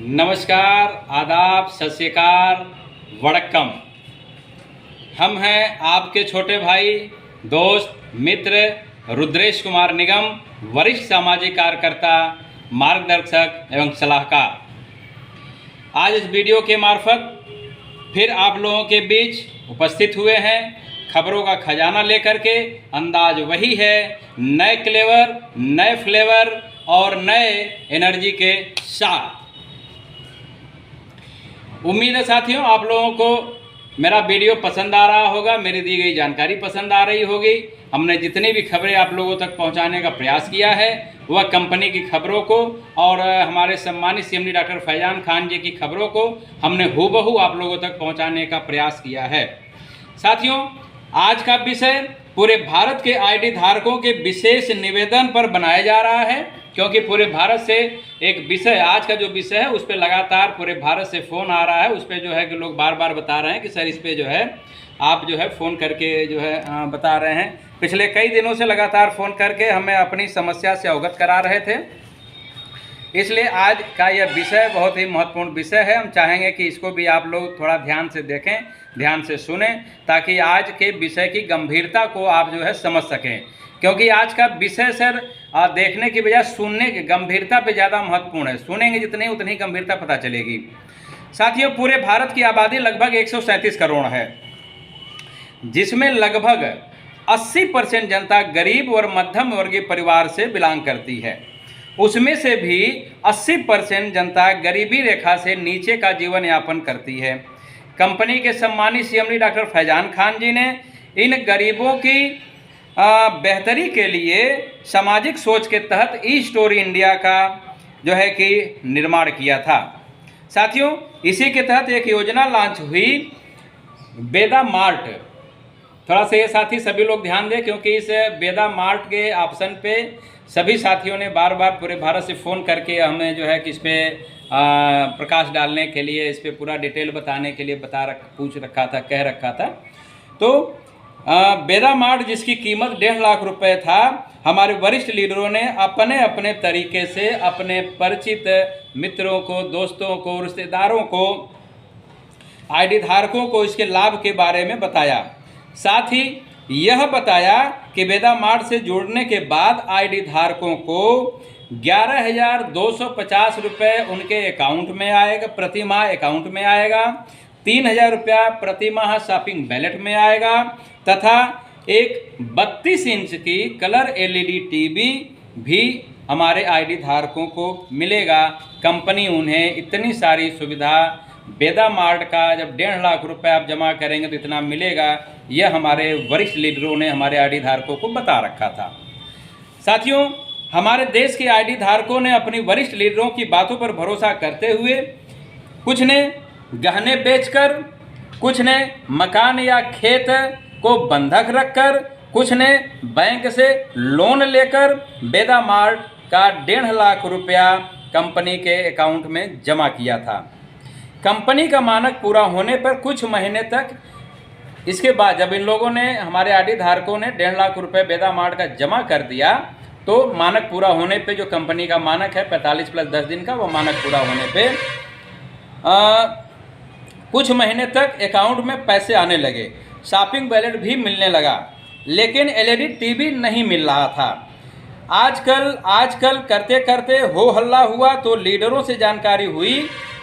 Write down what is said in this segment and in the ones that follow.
नमस्कार, आदाब, सत श्री अकाल, वड़क्कम। हम हैं आपके छोटे भाई, दोस्त, मित्र रुद्रेश कुमार निगम, वरिष्ठ सामाजिक कार्यकर्ता, मार्गदर्शक एवं सलाहकार। आज इस वीडियो के मार्फत फिर आप लोगों के बीच उपस्थित हुए हैं। खबरों का खजाना लेकर के। अंदाज वही है, नए क्लेवर, नए फ्लेवर और नए एनर्जी के साथ। उम्मीद है साथियों आप लोगों को मेरा वीडियो पसंद आ रहा होगा, मेरी दी गई जानकारी पसंद आ रही होगी। हमने जितनी भी खबरें आप लोगों तक पहुंचाने का प्रयास किया है वह कंपनी की खबरों को और हमारे सम्मानित सीएमडी डॉक्टर फैजान खान जी की खबरों को हमने हूबहू आप लोगों तक पहुंचाने का प्रयास किया है। साथियों, आज का विषय पूरे भारत के आईडी धारकों के विशेष निवेदन पर बनाया जा रहा है, क्योंकि पूरे भारत से एक विषय, आज का जो विषय है उस पर लगातार पूरे भारत से फ़ोन आ रहा है। उस पर जो है कि लोग बार बार बता रहे हैं कि सर इस पर जो है आप जो है फ़ोन करके जो है बता रहे हैं। पिछले कई दिनों से लगातार फ़ोन करके हमें अपनी समस्या से अवगत करा रहे थे। इसलिए आज का यह विषय बहुत ही महत्वपूर्ण विषय है। हम चाहेंगे कि इसको भी आप लोग थोड़ा ध्यान से देखें, ध्यान से सुने, ताकि आज के विषय की गंभीरता को आप जो है समझ सकें। क्योंकि आज का विषय सर देखने की बजाय सुनने की गंभीरता पे ज़्यादा महत्वपूर्ण है। सुनेंगे जितनी उतनी गंभीरता पता चलेगी। साथियों, पूरे भारत की आबादी लगभग 137 करोड़ है, जिसमें लगभग 80% जनता गरीब और मध्यम वर्गीय परिवार से बिलोंग करती है। उसमें से भी 80% जनता गरीबी रेखा से नीचे का जीवन यापन करती है। कंपनी के सम्मानित सीएमडी डॉक्टर फैजान खान जी ने इन गरीबों की बेहतरी के लिए सामाजिक सोच के तहत ई स्टोरी इंडिया का जो है कि निर्माण किया था। साथियों, इसी के तहत एक योजना लॉन्च हुई, वेदा मार्ट। थोड़ा सा ये साथी सभी लोग ध्यान दें, क्योंकि इस वेदा मार्ट के ऑप्शन पे सभी साथियों ने बार बार पूरे भारत से फ़ोन करके हमें जो है कि इस पर प्रकाश डालने के लिए, इस पर पूरा डिटेल बताने के लिए पूछ रखा था, कह रखा था। तो वेदा मार्ट, जिसकी कीमत 1.5 लाख रुपए था, हमारे वरिष्ठ लीडरों ने अपने अपने तरीके से अपने परिचित मित्रों को, दोस्तों को, रिश्तेदारों को, आईडी धारकों को इसके लाभ के बारे में बताया। साथ ही यह बताया कि वेदा मार्ट से जुड़ने के बाद आईडी धारकों को 11,250 रुपये उनके अकाउंट में आएगा, प्रति माह अकाउंट में आएगा। 3,000 रुपया प्रति माह शॉपिंग बैलेट में आएगा तथा एक 32 इंच की कलर एलईडी टीवी भी हमारे आईडी धारकों को मिलेगा। कंपनी उन्हें इतनी सारी सुविधा, वेदा मार्ट का जब 1.5 लाख रुपए आप जमा करेंगे तो इतना मिलेगा, यह हमारे वरिष्ठ लीडरों ने हमारे आईडी धारकों को बता रखा था। साथियों, हमारे देश के आईडी धारकों ने अपनी वरिष्ठ लीडरों की बातों पर भरोसा करते हुए कुछ ने गहने बेचकर, कुछ ने मकान या खेत को बंधक रखकर, कुछ ने बैंक से लोन लेकर वेदा मार्ट का 1.5 लाख रुपया कंपनी के अकाउंट में जमा किया था। कंपनी का मानक पूरा होने पर कुछ महीने तक, इसके बाद जब इन लोगों ने, हमारे आईडी धारकों ने 1.5 लाख रुपये वेदा मार्ट का जमा कर दिया, तो मानक पूरा होने पे, जो कंपनी का मानक है 45 + 10 दिन का, वो मानक पूरा होने पे कुछ महीने तक अकाउंट में पैसे आने लगे, शॉपिंग बैलेट भी मिलने लगा, लेकिन एलईडी टीवी नहीं मिल रहा था। आजकल करते करते हो हल्ला हुआ तो लीडरों से जानकारी हुई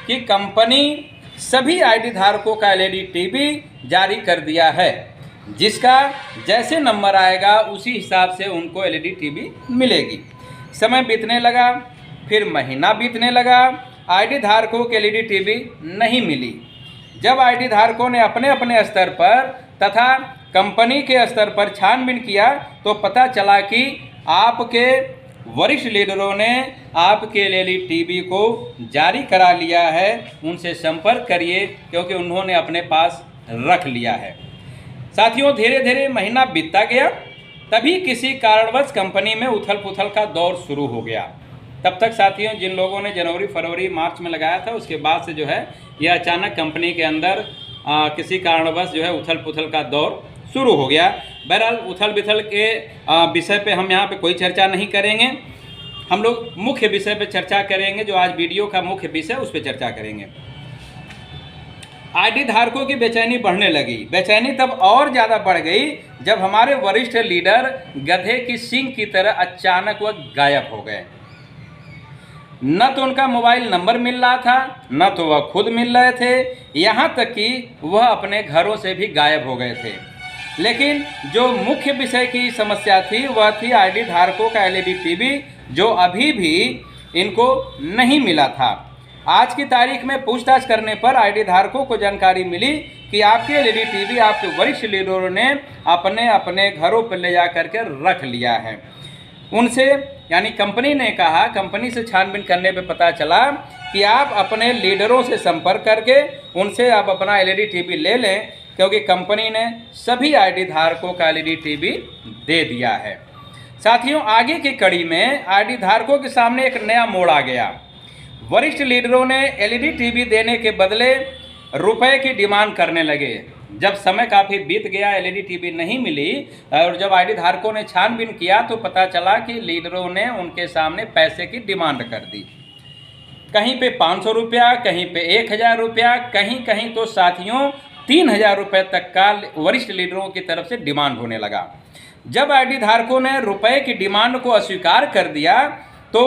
कि कंपनी सभी आईडी धारकों का एलईडी टीवी जारी कर दिया है, जिसका जैसे नंबर आएगा उसी हिसाब से उनको एलईडी टीवी मिलेगी। समय बीतने लगा, फिर महीना बीतने लगा, आईडी धारकों को एलईडी टीवी नहीं मिली। जब आईडी धारकों ने अपने अपने स्तर पर तथा कंपनी के स्तर पर छानबीन किया तो पता चला कि आपके वरिष्ठ लीडरों ने आपके एलईडी टीवी को जारी करा लिया है। उनसे संपर्क करिए, क्योंकि उन्होंने अपने पास रख लिया है। साथियों, धीरे धीरे महीना बीतता गया, तभी किसी कारणवश कंपनी में उथल पुथल का दौर शुरू हो गया। तब तक साथियों, जिन लोगों ने जनवरी, फरवरी, मार्च में लगाया था, उसके बाद से जो है यह अचानक कंपनी के अंदर किसी कारणवश जो है उथल पुथल का दौर शुरू हो गया। बहरहाल उथल बिथल के विषय पे हम यहाँ पे कोई चर्चा नहीं करेंगे। हम लोग मुख्य विषय पर चर्चा करेंगे, जो आज वीडियो का मुख्य विषय उस पर चर्चा करेंगे। आईडी धारकों की बेचैनी बढ़ने लगी। बेचैनी तब और ज़्यादा बढ़ गई जब हमारे वरिष्ठ लीडर गधे की सींग की तरह अचानक वह गायब हो गए। न तो उनका मोबाइल नंबर मिल रहा था, न तो वह खुद मिल रहे थे, यहाँ तक कि वह अपने घरों से भी गायब हो गए थे। लेकिन जो मुख्य विषय की समस्या थी वह थी आईडी धारकों का एलईडी टीवी, जो अभी भी इनको नहीं मिला था। आज की तारीख में पूछताछ करने पर आईडी धारकों को जानकारी मिली कि आपके एलईडी टीवी आपके वरिष्ठ लीडरों ने अपने अपने घरों पर ले जा करके रख लिया है। उनसे यानी कंपनी ने कहा, कंपनी से छानबीन करने पे पता चला कि आप अपने लीडरों से संपर्क करके उनसे आप अपना एलईडी टीवी ले लें, क्योंकि कंपनी ने सभी आईडी धारकों का एलईडी टीवी दे दिया है। साथियों, आगे की कड़ी में आईडी धारकों के सामने एक नया मोड़ आ गया। वरिष्ठ लीडरों ने एलईडी टीवी देने के बदले रुपए की डिमांड करने लगे। जब समय काफ़ी बीत गया, एलईडी टीवी नहीं मिली और जब आईडी धारकों ने छानबीन किया तो पता चला कि लीडरों ने उनके सामने पैसे की डिमांड कर दी। कहीं पे 500 रुपया, कहीं पे 1000 रुपया, कहीं कहीं तो साथियों 3000 रुपये तक का वरिष्ठ लीडरों की तरफ से डिमांड होने लगा। जब आईडी धारकों ने रुपए की डिमांड को अस्वीकार कर दिया तो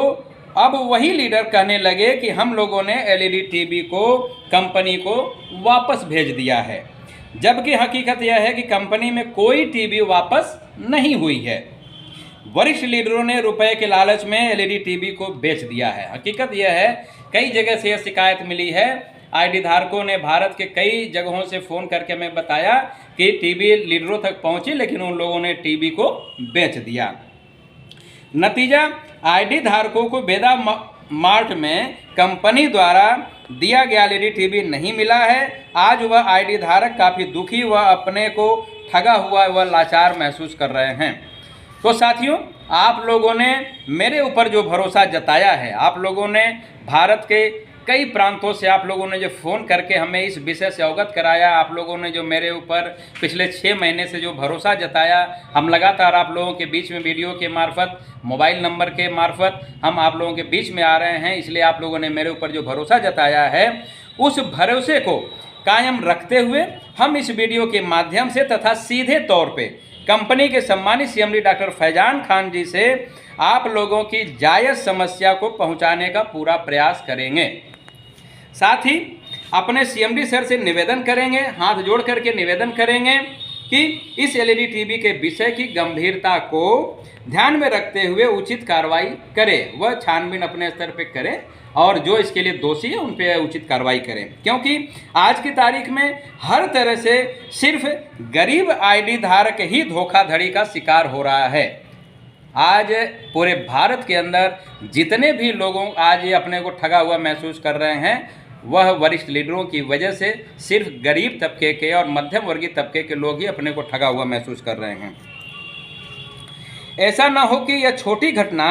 अब वही लीडर कहने लगे कि हम लोगों ने एलईडी टीवी को कंपनी को वापस भेज दिया है, जबकि हकीकत यह है कि कंपनी में कोई टीवी वापस नहीं हुई है। वरिष्ठ लीडरों ने रुपए के लालच में एलईडी टीवी को बेच दिया है। हकीकत यह है, कई जगह से यह शिकायत मिली है। आईडी धारकों ने भारत के कई जगहों से फ़ोन करके हमें बताया कि टीवी लीडरों तक पहुंची, लेकिन उन लोगों ने टीवी को बेच दिया। नतीजा, आईडी धारकों को बेदा मार्ट में कंपनी द्वारा दिया गया एलईडी टीवी नहीं मिला है। आज वह आईडी धारक काफ़ी दुखी व अपने को ठगा हुआ व लाचार महसूस कर रहे हैं। तो साथियों, आप लोगों ने मेरे ऊपर जो भरोसा जताया है, आप लोगों ने भारत के कई प्रांतों से आप लोगों ने जो फ़ोन करके हमें इस विषय से अवगत कराया, आप लोगों ने जो मेरे ऊपर पिछले 6 महीने से जो भरोसा जताया, हम लगातार आप लोगों के बीच में वीडियो के मार्फत, मोबाइल नंबर के मार्फत हम आप लोगों के बीच में आ रहे हैं। इसलिए आप लोगों ने मेरे ऊपर जो भरोसा जताया है, उस भरोसे को कायम रखते हुए हम इस वीडियो के माध्यम से तथा सीधे तौर पर कंपनी के सम्मानित सीएमडी डॉक्टर फैजान खान जी से आप लोगों की जायज़ समस्या को पहुंचाने का पूरा प्रयास करेंगे। साथ ही अपने सीएमडी सर से निवेदन करेंगे, हाथ जोड़ करके निवेदन करेंगे कि इस एलईडी टीवी के विषय की गंभीरता को ध्यान में रखते हुए उचित कार्रवाई करें, वह छानबीन अपने स्तर पर करें और जो इसके लिए दोषी है उन पर उचित कार्रवाई करें। क्योंकि आज की तारीख में हर तरह से सिर्फ गरीब आईडी धारक ही धोखाधड़ी का शिकार हो रहा है। आज पूरे भारत के अंदर जितने भी लोगों आज ये अपने को ठगा हुआ महसूस कर रहे हैं, वह वरिष्ठ लीडरों की वजह से सिर्फ गरीब तबके के और मध्यम वर्गीय तबके के लोग ही अपने को ठगा हुआ महसूस कर रहे हैं। ऐसा ना हो कि यह छोटी घटना,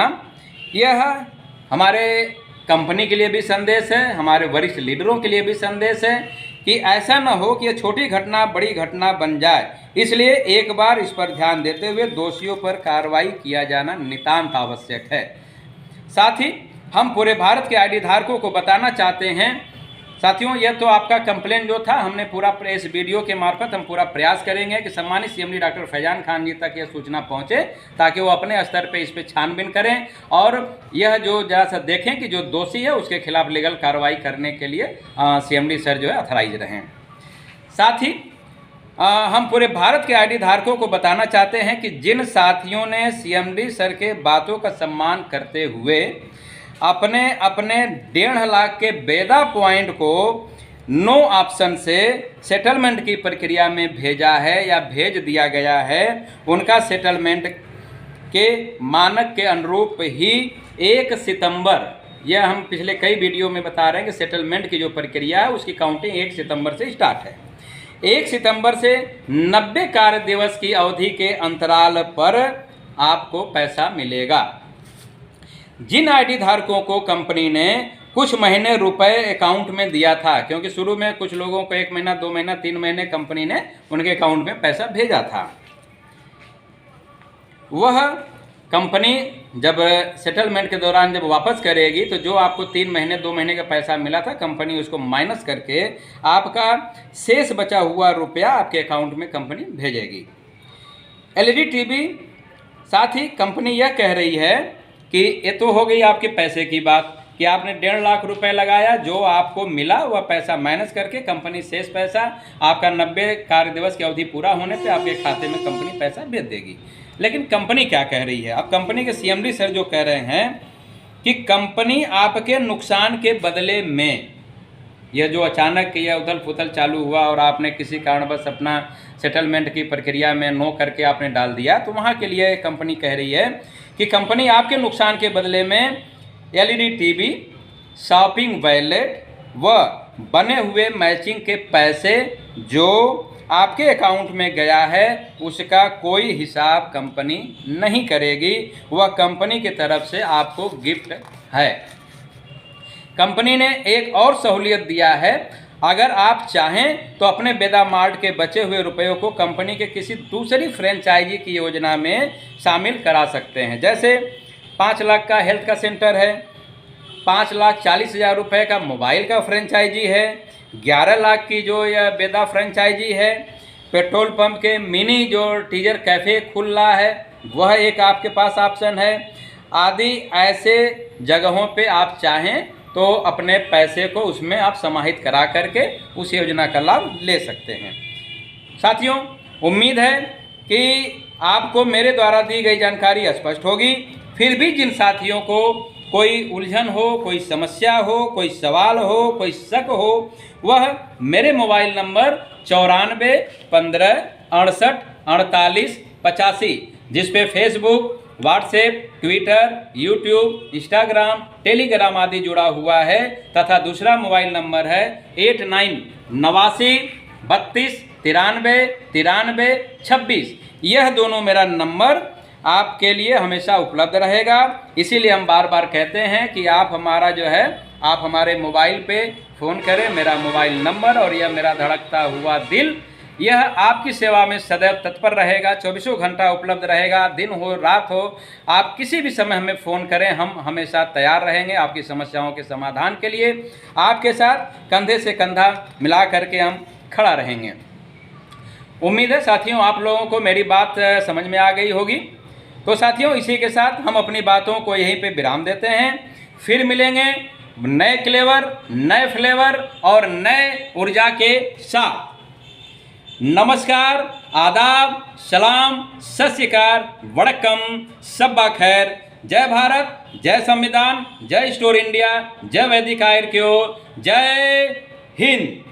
यह हमारे कंपनी के लिए भी संदेश है, हमारे वरिष्ठ लीडरों के लिए भी संदेश है कि ऐसा न हो कि यह छोटी घटना बड़ी घटना बन जाए। इसलिए एक बार इस पर ध्यान देते हुए दोषियों पर कार्रवाई किया जाना नितांत आवश्यक है। साथ ही हम पूरे भारत के आईडी धारकों को बताना चाहते हैं, साथियों, यह तो आपका कंप्लेन जो था, हमने पूरा इस वीडियो के मार्फत हम पूरा प्रयास करेंगे कि सम्मानित सीएमडी डॉक्टर फैजान खान जी तक यह सूचना पहुंचे, ताकि वो अपने स्तर पे इस पर छानबीन करें और यह जो जरा सा देखें कि जो दोषी है उसके खिलाफ लीगल कार्रवाई करने के लिए सीएमडी सर जो है अथराइज रहें। साथ ही हम पूरे भारत के आईडी धारकों को बताना चाहते हैं कि जिन साथियों ने सीएमडी सर के बातों का सम्मान करते हुए अपने 1.5 लाख के बेदा पॉइंट को नो ऑप्शन से सेटलमेंट की प्रक्रिया में भेजा है या भेज दिया गया है, उनका सेटलमेंट के मानक के अनुरूप ही 1 सितंबर, यह हम पिछले कई वीडियो में बता रहे हैं कि सेटलमेंट की जो प्रक्रिया है उसकी काउंटिंग 1 सितंबर से स्टार्ट है। 1 सितंबर से 90 कार्य दिवस की अवधि के अंतराल पर आपको पैसा मिलेगा। जिन आईडी धारकों को कंपनी ने कुछ महीने रुपए अकाउंट में दिया था, क्योंकि शुरू में कुछ लोगों को 1 महीना 2 महीना 3 महीने कंपनी ने उनके अकाउंट में पैसा भेजा था, वह कंपनी जब सेटलमेंट के दौरान जब वापस करेगी तो जो आपको 3 महीने 2 महीने का पैसा मिला था, कंपनी उसको माइनस करके आपका शेष बचा हुआ रुपया आपके अकाउंट में कंपनी भेजेगी। एलईडी टीवी, साथ ही कंपनी यह कह रही है कि ये तो हो गई आपके पैसे की बात कि आपने 1.5 लाख रुपए लगाया, जो आपको मिला वह पैसा माइनस करके कंपनी शेष पैसा आपका 90 कार्य दिवस की अवधि पूरा होने पे आपके खाते में कंपनी पैसा भेज देगी। लेकिन कंपनी क्या कह रही है? अब कंपनी के सीएमडी सर जो कह रहे हैं कि कंपनी आपके नुकसान के बदले में, यह जो अचानक यह उथल पुथल चालू हुआ और आपने किसी कारणवश अपना सेटलमेंट की प्रक्रिया में नो करके आपने डाल दिया, तो वहाँ के लिए कंपनी कह रही है कि कंपनी आपके नुकसान के बदले में एलईडी टीवी, शॉपिंग वॉलेट व बने हुए मैचिंग के पैसे जो आपके अकाउंट में गया है उसका कोई हिसाब कंपनी नहीं करेगी, वह कंपनी की तरफ से आपको गिफ्ट है। कंपनी ने एक और सहूलियत दिया है, अगर आप चाहें तो अपने बेदा मार्ट के बचे हुए रुपयों को कंपनी के किसी दूसरी फ्रेंचाइजी की योजना में शामिल करा सकते हैं। जैसे 5 लाख का हेल्थ का सेंटर है, 5,40,000 रुपये का मोबाइल का फ्रेंचाइजी है, 11 लाख की जो यह बेदा फ्रेंचाइजी है, पेट्रोल पंप के मिनी जो टीजर कैफ़े खुल रहा है वह एक आपके पास ऑप्शन है, आदि ऐसे जगहों पे आप चाहें तो अपने पैसे को उसमें आप समाहित करा करके उस योजना का लाभ ले सकते हैं। साथियों, उम्मीद है कि आपको मेरे द्वारा दी गई जानकारी स्पष्ट होगी। फिर भी जिन साथियोों को कोई उलझन हो, कोई समस्या हो, कोई सवाल हो, कोई शक हो, वह मेरे मोबाइल नंबर 94 15 68 48 85, जिस पे Facebook, WhatsApp, Twitter, YouTube, Instagram, Telegram आदि जुड़ा हुआ है, तथा दूसरा मोबाइल नंबर है 89 32 93 93 26। यह दोनों मेरा नंबर आपके लिए हमेशा उपलब्ध रहेगा। इसीलिए हम बार बार कहते हैं कि आप हमारा जो है, आप हमारे मोबाइल पे फ़ोन करें। मेरा मोबाइल नंबर और यह मेरा धड़कता हुआ दिल, यह आपकी सेवा में सदैव तत्पर रहेगा, 24 घंटा उपलब्ध रहेगा। दिन हो रात हो, आप किसी भी समय हमें फ़ोन करें, हम हमेशा तैयार रहेंगे आपकी समस्याओं के समाधान के लिए। आपके साथ कंधे से कंधा मिला करके हम खड़ा रहेंगे। उम्मीद है साथियों आप लोगों को मेरी बात समझ में आ गई होगी। तो साथियों, इसी के साथ हम अपनी बातों को यहीं पे विराम देते हैं। फिर मिलेंगे नए क्लेवर, नए फ्लेवर और नए ऊर्जा के साथ। नमस्कार, आदाब, सलाम, सत श्री अकाल, वड़क्कम, सब्बा खैर। जय भारत, जय संविधान, जय स्टोर इंडिया, जय वैदिक आयुर्वेद, जय हिंद।